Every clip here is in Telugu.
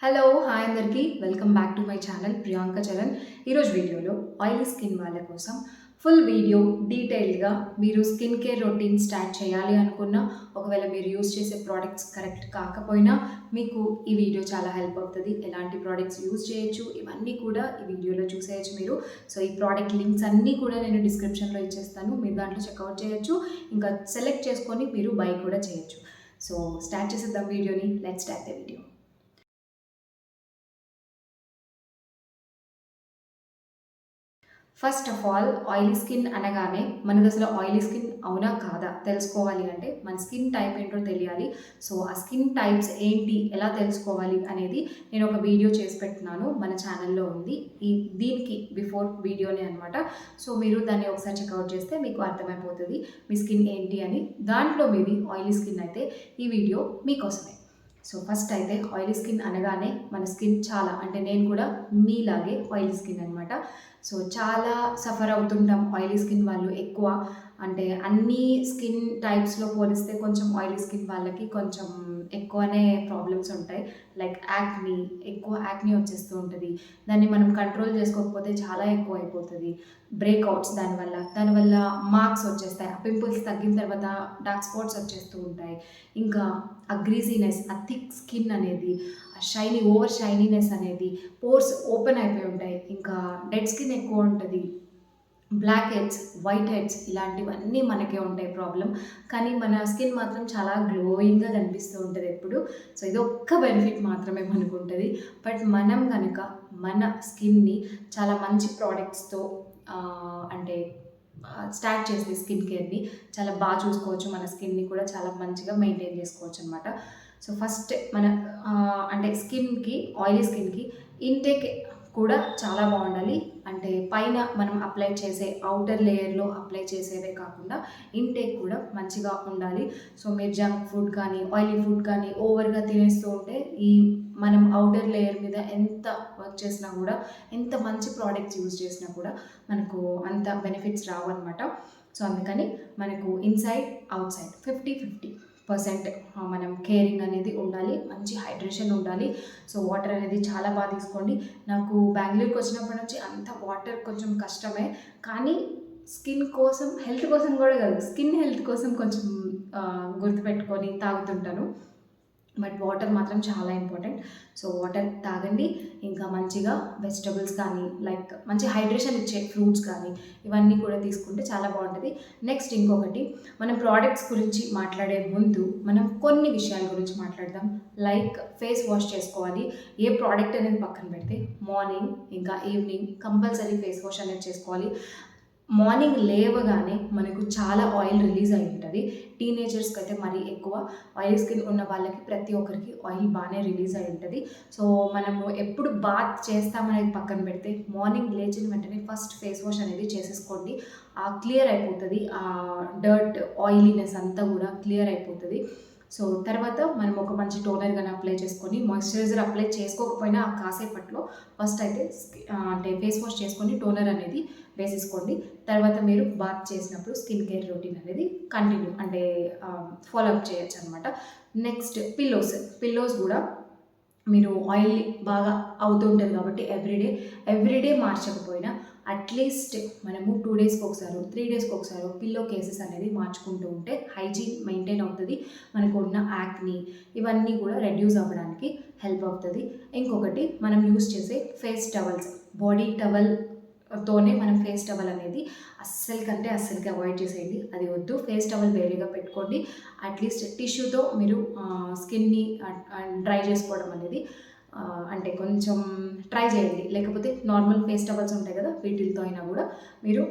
హలో! హాయ్ అందరికీ. Welcome back to my channel Priyanka Charan. ఈరోజు వీడియోలో ఆయిలీ స్కిన్ వాళ్ళ కోసం ఫుల్ వీడియో డీటెయిల్డ్‌గా మీరు స్కిన్ కేర్ రొటీన్ స్టార్ట్ చేయాలి అనుకున్నా, ఒకవేళ మీరు యూజ్ చేసే ప్రొడక్ట్స్ కరెక్ట్ కాకపోయినా మీకు ఈ వీడియో చాలా హెల్ప్ అవుతది. ఎలాంటి ప్రొడక్ట్స్ యూజ్ చేయొచ్చు ఇవన్నీ కూడా ఈ వీడియోలో చూసేయొచ్చు మీరు. సో, ఈ ప్రొడక్ట్ లింక్స్ అన్నీ కూడా నేను డిస్క్రిప్షన్‌లో ఇచ్చేస్తాను. మీరు దాంట్లో చెక్‌ఔట్ చేయొచ్చు. ఇంకా సెలెక్ట్ చేసుకొని మీరు బై కూడా చేయొచ్చు. సో, స్టార్ట్ చేసేద్దాం వీడియోని. Let's start the video. First of all oily skin అనగానే మనది అసలు ఆయిలీ స్కిన్ అవునా కాదా తెలుసుకోవాలి అంటే మన స్కిన్ టైప్ ఏంటో తెలియాలి. సో ఆ స్కిన్ టైప్స్ ఏంటి ఎలా తెలుసుకోవాలి అనేది నేను ఒక వీడియో చేసి పెట్టినాను, మన ఛానల్లో ఉంది. దీనికి బిఫోర్ వీడియోనే అనమాట. సో మీరు దాన్ని ఒకసారి చెక్అవుట్ చేస్తే మీకు అర్థమైపోతుంది మీ స్కిన్ ఏంటి అని. దాంట్లో మీది ఆయిలీ స్కిన్ అయితే ఈ వీడియో మీకోసమే. సో ఫస్ట్ అయితే ఆయిలీ స్కిన్ అనగానే మన స్కిన్ చాలా అంటే నేను కూడా మీలాగే ఆయిలీ స్కిన్ అనమాట. సో చాలా సఫర్ అవుతుంటాం ఆయిలీ స్కిన్ వాళ్ళు ఎక్కువ. అంటే అన్ని స్కిన్ టైప్స్లో పోలిస్తే కొంచెం ఆయిలీ స్కిన్ వాళ్ళకి కొంచెం ఎక్కువనే ప్రాబ్లమ్స్ ఉంటాయి. లైక్ యాక్ని, ఎక్కువ యాక్ని వచ్చేస్తూ ఉంటుంది. దాన్ని మనం కంట్రోల్ చేసుకోకపోతే చాలా ఎక్కువ అయిపోతుంది. బ్రేక్అవుట్స్ దానివల్ల మార్క్స్ వచ్చేస్తాయి. ఆ పింపుల్స్ తగ్గిన తర్వాత డార్క్ స్పాట్స్ వచ్చేస్తూ ఉంటాయి. ఇంకా ఆ గ్రీజీనెస్, ఆ థిక్ స్కిన్ అనేది, ఆ ఓవర్ షైనీనెస్ అనేది, పోర్స్ ఓపెన్ అయిపోయి ఉంటాయి. ఇంకా డెడ్ స్కిన్ ఎక్కువ ఉంటుంది. బ్లాక్ హెడ్స్, వైట్ హెడ్స్ ఇలాంటివన్నీ మనకే ఉంటాయి ప్రాబ్లం. కానీ మన స్కిన్ మాత్రం చాలా గ్లోయింగ్‌గా కనిపిస్తూ ఉంటది ఎప్పుడు. సో ఇది ఒక్క బెనిఫిట్ మాత్రమే మనకుంటది. బట్ మనం గనక మన స్కిన్‌ని చాలా మంచి ప్రొడక్ట్స్‌తో అంటే స్టార్ట్ చేస్తే స్కిన్ కేర్‌ని చాలా చూసుకోవచ్చు. మన స్కిన్‌ని కూడా చాలా మంచిగా మెయింటైన్ చేసుకోవచ్చనమాట. సో ఫస్ట్ మన అంటే ఆయిలీ స్కిన్‌కి ఇంటేక్ కూడా చాలా బాగుండాలి. అంటే పైన మనం అప్లై చేసే ఔటర్ లేయర్‌లో అప్లై చేసేవే కాకుండా ఇంటేక్ కూడా మంచిగా ఉండాలి. సో మీరు జంక్ ఫుడ్ కానీ, ఆయిలీ ఫుడ్ కానీ ఓవర్‌గా తినేస్తూ ఉంటే మనం ఔటర్ లేయర్ మీద ఎంత వర్క్ చేసినా కూడా, ఎంత మంచి ప్రోడక్ట్స్ యూజ్ చేసినా కూడా మనకు అంత బెనిఫిట్స్ రావన్నమాట. సో అందుకని మనకు ఇన్‌సైడ్, ఔట్ సైడ్ 50-50% మనం కేరింగ్ అనేది ఉండాలి. మంచి హైడ్రేషన్ ఉండాలి. సో వాటర్ అనేది చాలా తీసుకోండి. నాకు బెంగుళూరుకి వచ్చినప్పటి నుంచి అంత వాటర్ కొంచెం కష్టమే. కానీ స్కిన్ కోసం, హెల్త్ కోసం కూడా కాదు, స్కిన్ హెల్త్ కోసం కొంచెం గుర్తుపెట్టుకొని తాగుతుంటాను. బట్ వాటర్ మాత్రం చాలా ఇంపార్టెంట్. సో వాటర్ తాగండి. ఇంకా మంచిగా వెజిటబుల్స్ కానీ, లైక్ మంచి హైడ్రేషన్ ఇచ్చే ఫ్రూట్స్ కానీ ఇవన్నీ కూడా తీసుకుంటే చాలా బాగుంటుంది. నెక్స్ట్ ఇంకొకటి, మనం ప్రోడక్ట్స్ గురించి మాట్లాడే ముందు మనం కొన్ని విషయాల గురించి మాట్లాడదాం. లైక్ ఫేస్ వాష్ చేసుకోవాలి. ఏ ప్రోడక్ట్ అనేది పక్కన పెడితే మార్నింగ్ ఇంకా ఈవినింగ్ కంపల్సరీ ఫేస్ వాష్ అనేది చేసుకోవాలి. మార్నింగ్ లేవగానే మనకు చాలా ఆయిల్ రిలీజ్ అయి ఉంటుంది. టీనేజర్స్కి అయితే మరీ ఎక్కువ. ఆయిల్ స్కిన్ ఉన్న వాళ్ళకి ప్రతి ఒక్కరికి ఆయిల్ బాగానే రిలీజ్ అయి ఉంటుంది. సో మనము ఎప్పుడు బాత్ చేస్తామనేది పక్కన పెడితే మార్నింగ్ లేచిన వెంటనే ఫస్ట్ ఫేస్ వాష్ అనేది చేసేసుకోండి. క్లియర్ అయిపోతుంది. ఆ డర్ట్, ఆయిలీనెస్ అంతా కూడా క్లియర్ అయిపోతుంది. సో తర్వాత మనం ఒక మంచి టోనర్ కానీ అప్లై చేసుకొని, మాయిశ్చరైజర్ అప్లై చేసుకోకపోయినా ఆ కాసేపట్లో ఫస్ట్ అయితే అంటే ఫేస్ వాష్ చేసుకొని టోనర్ అనేది వేసేసుకోండి. తర్వాత మీరు బాత్ చేసినప్పుడు స్కిన్ కేర్ రొటీన్ అనేది కంటిన్యూ అంటే ఫాలో అప్ చేయొచ్చు అనమాట. నెక్స్ట్ పిల్లోస్ కూడా మీరు ఆయిల్ బాగా అవుతూ ఉంటుంది కాబట్టి ఎవ్రీడే మార్చకపోయినా అట్లీస్ట్ మనము 2 డేస్కి ఒకసారి, 3 డేస్కి ఒకసారి పిల్లో కేసెస్ అనేది మార్చుకుంటూ ఉంటే హైజీన్ మెయింటైన్ అవుతుంది. మనకు ఉన్న యాక్ని ఇవన్నీ కూడా రెడ్యూస్ అవ్వడానికి హెల్ప్ అవుతుంది. ఇంకొకటి, మనం యూస్ చేసే ఫేస్ టవల్స్, బాడీ టవల్ తోనే మనం ఫేస్ టవల్ అనేది అస్సలకి అవాయిడ్ చేసేయండి. అది వద్దు. ఫేస్ టవల్ వేరేగా పెట్టుకోండి. అట్లీస్ట్ టిష్యూతో మీరు స్కిన్ని డ్రై చేసుకోవడం అనేది అంటే కొంచెం ట్రై చేయండి. లేకపోతే నార్మల్ ఫేస్ టవల్స్ ఉంటాయి కదా, వీటితో అయినా కూడా మీరు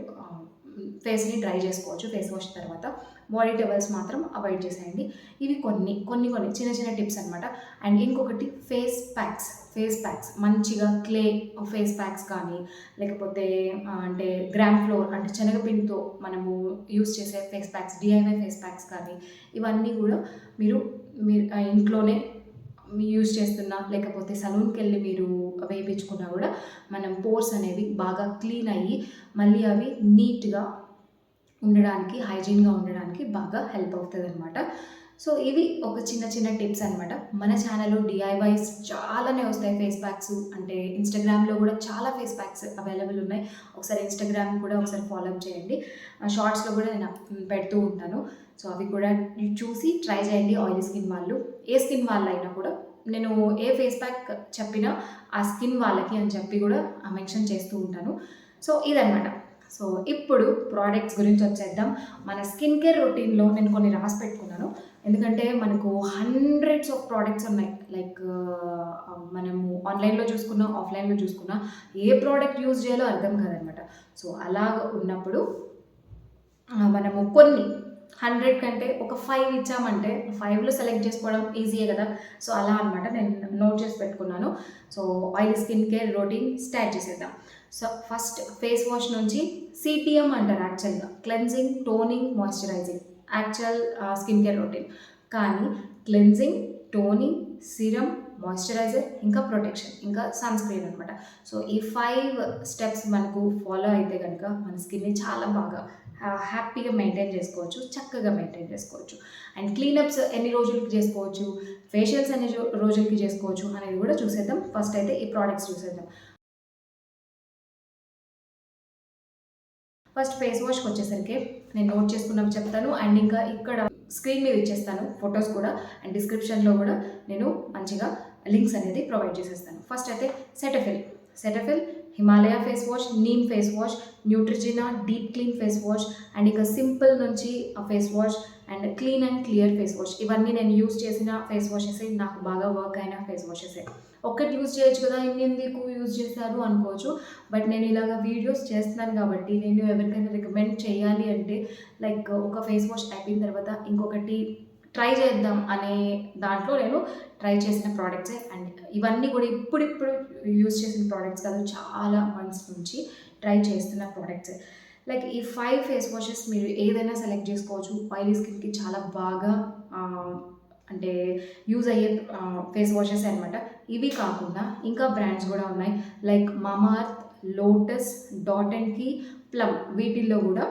ఫేస్ని డ్రై చేసుకోవచ్చు ఫేస్ వాష్ తర్వాత. బాడీ టవల్స్ మాత్రం అవాయిడ్ చేసేయండి. ఇవి కొన్ని చిన్న చిన్న టిప్స్ అనమాట. అండ్ ఇంకొకటి, ఫేస్ ప్యాక్స్ మంచిగా క్లే ఫేస్ ప్యాక్స్ కానీ, లేకపోతే అంటే గ్రామ్ ఫ్లోర్ అంటే శనగపిండితో మనము యూస్ చేసే face packs, DIY face packs కానీ ఇవన్నీ కూడా మీరు ఇంట్లోనే యూజ్ చేస్తున్నా, లేకపోతే సలూన్కి వెళ్ళి మీరు వేయించుకున్నా కూడా మనం పోర్స్ అనేవి బాగా క్లీన్ అయ్యి మళ్ళీ అవి నీట్గా ఉండడానికి, హైజీన్గా ఉండడానికి బాగా హెల్ప్ అవుతుంది అనమాట. సో ఇవి ఒక చిన్న చిన్న టిప్స్ అనమాట. మన ఛానల్‌లో డీఐవైస్ చాలానే వస్తాయి ఫేస్ ప్యాక్స్. అంటే ఇన్‌స్టాగ్రామ్‌లో కూడా చాలా ఫేస్ ప్యాక్స్ అవైలబుల్ ఉన్నాయి. ఒకసారి ఇన్‌స్టాగ్రామ్ కూడా ఒకసారి ఫాలో అప్ చేయండి. షార్ట్స్‌లో కూడా నేను పెడుతూ ఉంటాను. సో అవి కూడా చూసి ట్రై చేయండి ఆయిలీ స్కిన్ వాళ్ళు. ఏ స్కిన్ వాళ్ళైనా కూడా నేను ఏ ఫేస్ ప్యాక్ చెప్పినా ఆ స్కిన్ వాళ్ళకి అని చెప్పి కూడా మెన్షన్ చేస్తూ ఉంటాను. సో ఇదనమాట. సో ఇప్పుడు ప్రోడక్ట్స్ గురించి వచ్చేద్దాం. మన స్కిన్ కేర్ రొటీన్‌లో నేను కొన్ని రాసి పెట్టుకున్నాను. ఎందుకంటే మనకు హండ్రెడ్స్ ఆఫ్ ప్రోడక్ట్స్ ఉన్నాయి. లైక్ మనము ఆన్‌లైన్‌లో చూసుకున్నా, ఆఫ్‌లైన్‌లో చూసుకున్నా ఏ ప్రోడక్ట్ యూజ్ చేయాలో అర్థం కాదనమాట. సో అలాగ ఉన్నప్పుడు మనము కొన్ని 100 కంటే ఒక 5 ఇచ్చామంటే 5లో సెలెక్ట్ చేసుకోవడం ఈజీయే కదా! సో అలా అనమాట నేను నోట్ చేసి పెట్టుకున్నాను. So oily skin care routine start చేసేద్దాం. సో ఫస్ట్ ఫేస్ వాష్ నుంచి సీటీఎం అంటారు యాక్చువల్‌గా. Cleansing, toning, moisturising actual skin care routine. కానీ క్లెన్జింగ్, టోనింగ్, సీరమ్, మాయిశ్చరైజర్, ఇంకా ప్రొటెక్షన్, ఇంకా సన్ స్క్రీన్ అనమాట. సో ఈ 5 స్టెప్స్ మనకు ఫాలో అయితే గనుక మన స్కిన్‌ని చాలా బాగా హ్యాపీగా మెయింటైన్ చేసుకోవచ్చు. చక్కగా మెయింటైన్ చేసుకోవచ్చు. అండ్ క్లీనప్స్ ఎన్ని రోజులకి చేసుకోవచ్చు, ఫేషియల్స్ ఎన్ని రోజులకి చేసుకోవచ్చు అనేది కూడా చూసేద్దాం. ఫస్ట్ అయితే ఈ ప్రోడక్ట్స్ చూసేద్దాం. ఫస్ట్ ఫేస్ వాష్‌కి వచ్చేసరికి నేను నోట్ చేసుకున్నవి చెప్తాను. అండ్ ఇంకా ఇక్కడ స్క్రీన్ మీద ఇచ్చేస్తాను ఫొటోస్ కూడా. అండ్ డిస్క్రిప్షన్‌లో కూడా నేను మంచిగా లింక్స్ అనేది ప్రొవైడ్ చేసేస్తాను. ఫస్ట్ అయితే Cetaphil, Himalaya face wash, neem face wash, Neutrogena deep clean face wash, and ఇక సింపుల్ నుంచి face wash, and clean and clear face wash. ఇవన్నీ నేను యూజ్ చేసిన ఫేస్ వాషెసే, నాకు బాగా వర్క్ అయిన ఫేస్ వాషెసే. ఒక్కటి యూజ్ చేయొచ్చు కదా, ఇన్నెందుకు యూజ్ చేశారు అనుకోవచ్చు. బట్ నేను ఇలాగ వీడియోస్ చేస్తున్నాను కాబట్టి నేను ఎవరికైనా రికమెండ్ చేయాలి అంటే లైక్ ఒక ఫేస్ వాష్ అయిపోయిన తర్వాత ఇంకొకటి ట్రై చేద్దాం అనే దాంట్లో నేను ట్రై చేసిన ప్రోడక్ట్సే. అండ్ ఇవన్నీ కూడా ఇప్పుడిప్పుడు యూజ్ చేసిన ప్రోడక్ట్స్ కాదు, చాలా మంత్స్ నుంచి ట్రై చేస్తున్న ప్రోడక్ట్సే. లైక్ ఈ 5 ఫేస్ వాషెస్ మీరు ఏదైనా సెలెక్ట్ చేసుకోవచ్చు. ఆయిలీ స్కిన్‌కి చాలా బాగా అంటే యూజ్ అయ్యే ఫేస్ వాషెస్ అనమాట. ఇవి కాకుండా ఇంకా బ్రాండ్స్ కూడా ఉన్నాయి. లైక్ మామాఅర్త్, లోటస్, డాట్ అండ్ కీ, ప్లమ్ వీటిల్లో కూడా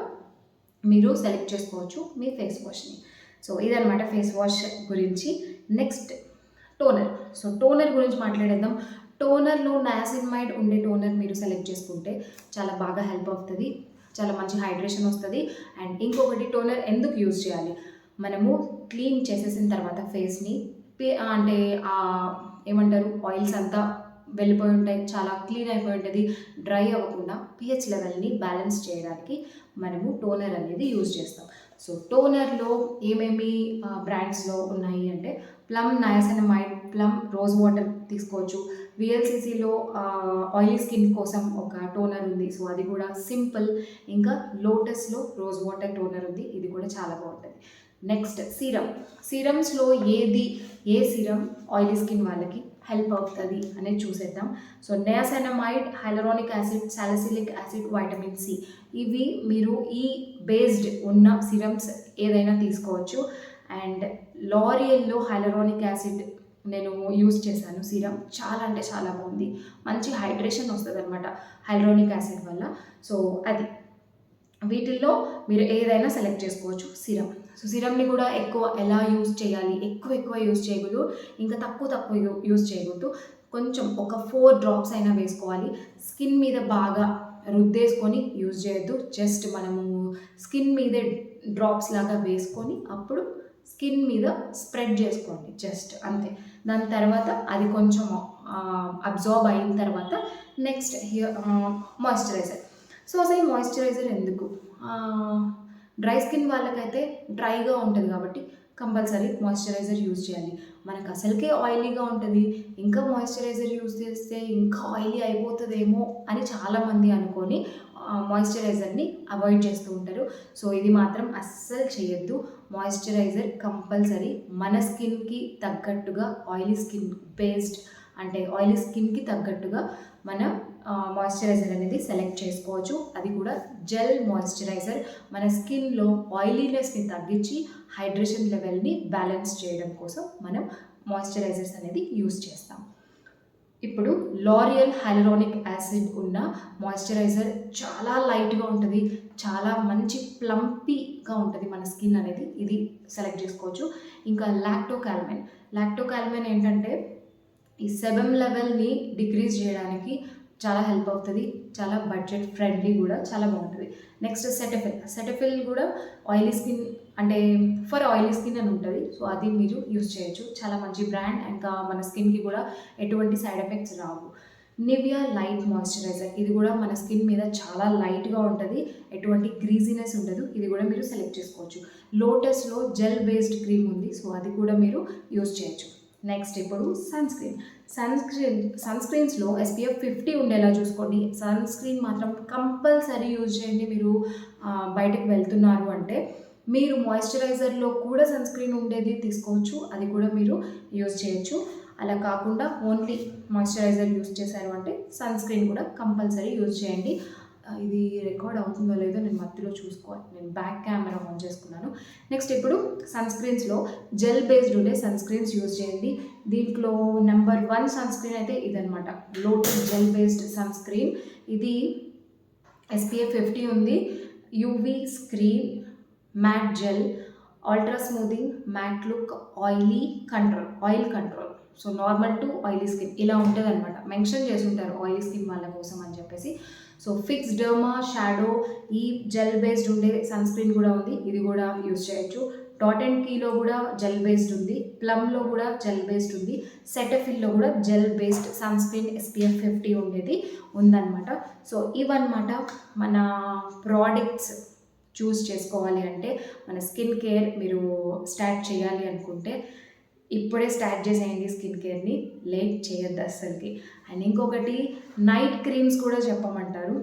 మీరు సెలెక్ట్ చేసుకోవచ్చు మీ ఫేస్ వాష్‌ని. సో ఇదనమాట ఫేస్ వాష్ గురించి. Next toner. సో టోనర్ గురించి మాట్లాడేద్దాం. టోనర్‌లో నయాసినమైడ్ ఉండే టోనర్ మీరు సెలెక్ట్ చేసుకుంటే చాలా బాగా హెల్ప్ అవుతది. చాలా మంచి హైడ్రేషన్ వస్తది. అండ్ ఇంకొకటి టోనర్ ఎందుకు యూజ్ చేయాలి? మనము క్లీన్ చేసేసిన తర్వాత ఫేస్‌ని అంటే ఏమంటారు ఆయిల్స్ అంతా వెళ్ళిపోయి ఉంటాయి. చాలా క్లీన్ అయిపోయి ఉంటది. డ్రై అవ్వకుండా పీహెచ్ లెవెల్‌ని బ్యాలెన్స్ చేయడానికి మనము టోనర్ అనేది యూజ్ చేస్తాం. సో టోనర్‌లో ఏమేమి బ్రాండ్స్‌లో ఉన్నాయి అంటే plum niacinamide, plum rose water తీసుకోవచ్చు. వీఎల్‌సీసీలో ఆయిలీ స్కిన్ కోసం ఒక టోనర్ ఉంది. సో అది కూడా సింపుల్. ఇంకా లోటస్‌లో రోజ్ వాటర్ టోనర్ ఉంది. ఇది కూడా చాలా బాగుంటుంది. నెక్స్ట్ సీరమ్స్‌లో ఏ సీరమ్ ఆయిలీ స్కిన్ వాళ్ళకి హెల్ప్ అవుతుంది అనేది చూసేద్దాం. So niacinamide, hyaluronic acid, salicylic acid, vitamin C ఇవి మీరు ఈ బేస్డ్ ఉన్న సిరమ్స్ ఏదైనా తీసుకోవచ్చు. అండ్ లారియల్లో హైలరానిక్ యాసిడ్ నేను యూజ్ చేశాను సీరమ్. చాలా అంటే చాలా బాగుంది. మంచి హైడ్రేషన్ వస్తుందన్నమాట హైలరానిక్ యాసిడ్ వల్ల. సో అది వీటిల్లో మీరు ఏదైనా సెలెక్ట్ చేసుకోవచ్చు సీరమ్. సో సీరమ్‌ని కూడా ఎలా యూజ్ చేయాలి? ఎక్కువ యూజ్ చేయకూడదు. ఇంకా తక్కువ యూజ్ చేయకూడదు. కొంచెం ఒక 4 డ్రాప్స్ అయినా వేసుకోవాలి. స్కిన్ మీద బాగా రుద్దేసుకొని యూజ్ చేయొద్దు. జస్ట్ మనము స్కిన్ మీదే డ్రాప్స్ లాగా వేసుకొని అప్పుడు స్కిన్ మీద స్ప్రెడ్ చేసుకోండి జస్ట్ అంతే. దాని తర్వాత అది కొంచెం అబ్జార్బ్ అయిన తర్వాత నెక్స్ట్ మాయిశ్చరైజర్. సో అసలు ఈ మాయిశ్చరైజర్ ఎందుకు? డ్రై స్కిన్ వాళ్ళకైతే డ్రైగా ఉంటుంది కాబట్టి కంపల్సరీ మాయిశ్చరైజర్ యూజ్ చేయాలి. మనకు అసలుకే ఆయిలీగా ఉంటుంది, ఇంకా మాయిశ్చరైజర్ యూజ్ చేస్తే ఇంకా ఆయిలీ అయిపోతుందేమో అని చాలామంది అనుకొని మాయిశ్చరైజర్ని అవాయిడ్ చేస్తూ ఉంటారు. సో ఇది మాత్రం అస్సలు చేయొద్దు. మాయిశ్చరైజర్ కంపల్సరీ మన స్కిన్కి తగ్గట్టుగా ఆయిలీ స్కిన్ బేస్డ్ అంటే ఆయిలీ స్కిన్కి తగ్గట్టుగా మనం మాయిశ్చరైజర్ అనేది సెలెక్ట్ చేసుకోవచ్చు. అది కూడా జెల్ మాయిశ్చరైజర్ మన స్కిన్లో ఆయిలీనెస్ని తగ్గించి హైడ్రేషన్ లెవెల్ని బ్యాలెన్స్ చేయడం కోసం మనం మాయిశ్చరైజర్స్ అనేది యూజ్ చేస్తాం. ఇప్పుడు లారియల్ హైలరానిక్ యాసిడ్ ఉన్న మాయిశ్చరైజర్. చాలా లైట్గా ఉంటుంది, చాలా మంచి ప్లంపీగా ఉంటుంది మన స్కిన్ అనేది. ఇది సెలెక్ట్ చేసుకోవచ్చు. ఇంకా లాక్టోకాల్మైన్ ఏంటంటే ఈ సెబమ్ లెవెల్ని డిక్రీజ్ చేయడానికి చాలా హెల్ప్ అవుతుంది. చాలా బడ్జెట్ ఫ్రెండ్లీ కూడా, చాలా బాగుంటుంది. నెక్స్ట్ సెటఫిల్ కూడా ఆయిలీ స్కిన్ అంటే ఫర్ ఆయిలీ స్కిన్ అని ఉంటుంది. సో అది మీరు యూజ్ చేయొచ్చు. చాలా మంచి బ్రాండ్. ఇంకా మన స్కిన్కి కూడా ఎటువంటి సైడ్ ఎఫెక్ట్స్ రావు. నివియా లైట్ మాయిశ్చరైజర్, ఇది కూడా మన స్కిన్ మీద చాలా లైట్గా ఉంటుంది, ఎటువంటి గ్రీజీనెస్ ఉండదు. ఇది కూడా మీరు సెలెక్ట్ చేసుకోవచ్చు. లోటస్లో జెల్ బేస్డ్ క్రీమ్ ఉంది, సో అది కూడా మీరు యూజ్ చేయొచ్చు. నెక్స్ట్ ఇప్పుడు సన్ స్క్రీన్స్లో SPF 50 ఉండేలా చూసుకోండి. సన్ స్క్రీన్ మాత్రం కంపల్సరీ యూజ్ చేయండి. మీరు బయటకు వెళ్తున్నారు అంటే మీరు మాయిశ్చరైజర్లో కూడా సన్ స్క్రీన్ ఉండేది తీసుకోవచ్చు, అది కూడా మీరు యూజ్ చేయొచ్చు. అలా కాకుండా ఓన్లీ మాయిశ్చరైజర్ యూజ్ చేశారు అంటే సన్ స్క్రీన్ కూడా కంపల్సరీ యూజ్ చేయండి. ఇది రికార్డ్ అవుతుందో లేదో నేను మధ్యలో చూసుకోవాలి, నేను బ్యాక్ కెమెరా ఆన్ చేసుకున్నాను. నెక్స్ట్ ఇప్పుడు సన్ స్క్రీన్స్లో జెల్ బేస్డ్ ఉండే సన్ స్క్రీన్స్ యూజ్ చేయండి. దీంట్లో నెంబర్ 1 సన్ స్క్రీన్ అయితే ఇదనమాట, Lotus gel based sunscreen. ఇది SPF 50 ఉంది, UV screen, matte gel, ultra smoothing, matte look, oil control. So normal to oily skin ఇలా ఉంటుంది అనమాట. మెన్షన్ చేసి ఉంటారు ఆయిలీ స్కిన్ వాళ్ళ కోసం అని చెప్పేసి. సో ఫిక్స్ డర్మా షాడో ఈ జెల్ బేస్డ్ ఉండే సన్ స్క్రీన్ కూడా ఉంది, ఇది కూడా యూజ్ చేయొచ్చు. డాట్ అండ్ కీలో కూడా జెల్ బేస్డ్ ఉంది, ప్లమ్లో కూడా జెల్ బేస్డ్ ఉంది, సెటఫిల్లో కూడా gel based sunscreen SPF 50 ఉండేది ఉందన్నమాట. సో ఇవన్నమాట మన ప్రోడక్ట్స్. చూస్ చేసుకోవాలి అంటే మన స్కిన్ కేర్ మీరు స్టార్ట్ చేయాలి అనుకుంటే ఇప్పుడే స్టార్ట్ చేసేయండి స్కిన్ కేర్ని, లేట్ చేయొద్దు అస్సలకి. అండ్ ఇంకొకటి నైట్ క్రీమ్స్ కూడా చెప్పమంటారు.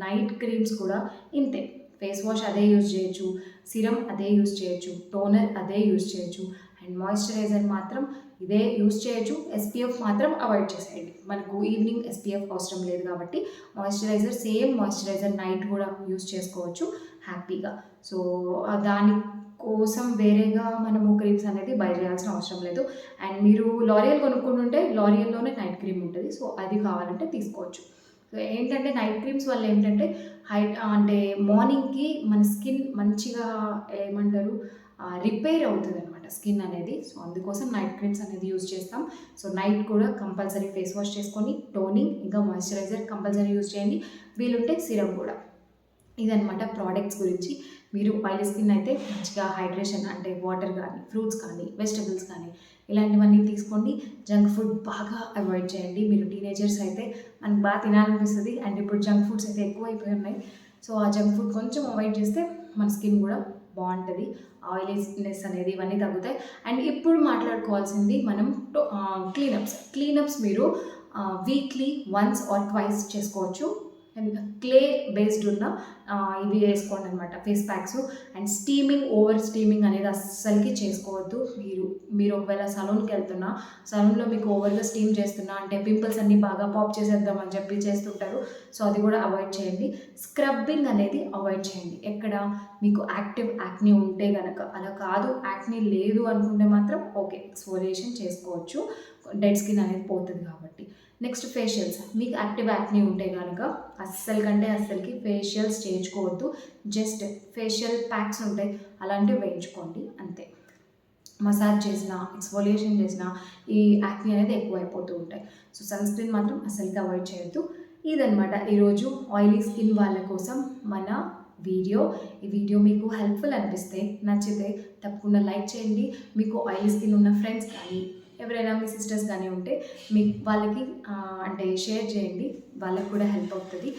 నైట్ క్రీమ్స్ కూడా ఇంతే, ఫేస్ వాష్ అదే యూజ్ చేయొచ్చు, సిరమ్ అదే యూజ్ చేయొచ్చు, టోనర్ అదే యూజ్ చేయొచ్చు, అండ్ మాయిశ్చరైజర్ మాత్రం ఇదే యూజ్ చేయొచ్చు. SPF మాత్రం అవాయిడ్ చేసేయండి, మనకు ఈవినింగ్ SPF అవసరం లేదు కాబట్టి సేమ్ మాయిశ్చరైజర్ నైట్ కూడా యూజ్ చేసుకోవచ్చు హ్యాపీగా. సో దాని కోసం వేరేగా మనము క్రీమ్స్ అనేది బై చేయాల్సిన అవసరం లేదు. అండ్ మీరు లారియల్ కొనుక్కుంటుంటే లారియల్లోనే నైట్ క్రీమ్ ఉంటుంది, సో అది కావాలంటే తీసుకోవచ్చు. సో ఏంటంటే నైట్ క్రీమ్స్ వల్ల ఏంటంటే అంటే మార్నింగ్కి మన స్కిన్ మంచిగా ఏమంటారు రిపేర్ అవుతుంది అనమాట స్కిన్ అనేది. సో అందుకోసం నైట్ క్రీమ్స్ అనేది యూజ్ చేస్తాం. సో నైట్ కూడా కంపల్సరీ ఫేస్ వాష్ చేసుకొని టోనింగ్ ఇంకా మాయిశ్చరైజర్ కంపల్సరీ యూజ్ చేయండి, వీలుంటే సిరమ్ కూడా. ఇదనమాట ప్రోడక్ట్స్ గురించి. మీరు ఆయిలీ స్కిన్ అయితే మంచిగా హైడ్రేషన్ అంటే వాటర్ కానీ, ఫ్రూట్స్ కానీ, వెజిటబుల్స్ కానీ ఇలాంటివన్నీ తీసుకోండి. జంక్ ఫుడ్ బాగా అవాయిడ్ చేయండి. మీరు టీనేజర్స్ అయితే మనకు బాగా తినాలనిపిస్తుంది, అండ్ ఇప్పుడు జంక్ ఫుడ్స్ అయితే ఎక్కువ అయిపోయి ఉన్నాయి. సో ఆ జంక్ ఫుడ్ కొంచెం అవాయిడ్ చేస్తే మన స్కిన్ కూడా బాగుంటుంది, ఆయిలీనెస్ అనేది ఇవన్నీ తగ్గుతాయి. అండ్ ఇప్పుడు మాట్లాడుకోవాల్సింది మనం క్లీనప్స్ మీరు వీక్లీ 1 or 2 చేసుకోవచ్చు. అండ్ క్లే బేస్డ్ ఉన్న ఇవి వేసుకోండి అనమాట face packs. And over steaming అనేది అస్సలకి చేసుకోవద్దు. మీరు ఒకవేళ సలూన్కి వెళ్తున్నా, సలూన్లో మీకు ఓవర్గా స్టీమ్ చేస్తున్నా అంటే పింపుల్స్ అన్నీ బాగా పాప్ చేసేద్దామని చెప్పి చేస్తుంటారు, సో అది కూడా అవాయిడ్ చేయండి. స్క్రబ్బింగ్ అనేది అవాయిడ్ చేయండి ఎక్కడ మీకు యాక్టివ్ యాక్నీ ఉంటే కనుక. అలా కాదు, యాక్నీ లేదు అనుకుంటే మాత్రం ఓకే, ఎక్స్ఫోలియేషన్ చేసుకోవచ్చు, డెడ్ స్కిన్ అనేది పోతుంది కాబట్టి. నెక్స్ట్ ఫేషియల్స్, మీకు యాక్టివ్ యాక్నీ ఉంటే కనుక అస్సలకి ఫేషియల్స్ చేయించుకోవద్దు. జస్ట్ ఫేషియల్ ప్యాక్స్ ఉంటాయి, అలాంటివి వేయించుకోండి అంతే. మసాజ్ చేసినా, ఎక్స్ఫోలియేషన్ చేసినా ఈ యాక్నీ అనేది ఎక్కువ అయిపోతూ ఉంటాయి. సో సన్ స్క్రీన్ మాత్రం అస్సలకి అవాయిడ్ చేయొద్దు. ఇదనమాట ఈరోజు ఆయిలీ స్కిన్ వాళ్ళ కోసం మన వీడియో. ఈ వీడియో మీకు హెల్ప్ఫుల్ అనిపిస్తే, నచ్చితే తప్పకుండా లైక్ చేయండి. మీకు ఆయిలీ స్కిన్ ఉన్న ఫ్రెండ్స్ కానీ ఎవరైనా మీ సిస్టర్స్ కానీ ఉంటే వాళ్ళకి అంటే షేర్ చేయండి, వాళ్ళకి కూడా హెల్ప్ అవుతుంది.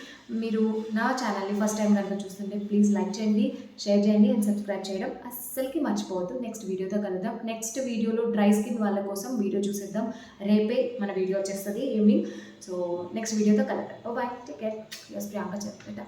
మీరు నా ఛానల్ని ఫస్ట్ టైం కనుక చూస్తుంటే ప్లీజ్ లైక్ చేయండి, షేర్ చేయండి అండ్ సబ్స్క్రైబ్ చేయడం అస్సలకి మర్చిపోవద్దు. నెక్స్ట్ వీడియోతో కలుద్దాం. నెక్స్ట్ వీడియోలో డ్రై స్కిన్ వాళ్ళ కోసం వీడియో చూసేద్దాం. రేపే మన వీడియో వచ్చేస్తుంది ఈవినింగ్. సో నెక్స్ట్ వీడియోతో కలుద్దాం. Bye, take care. Yours Priyanka చెప్తా.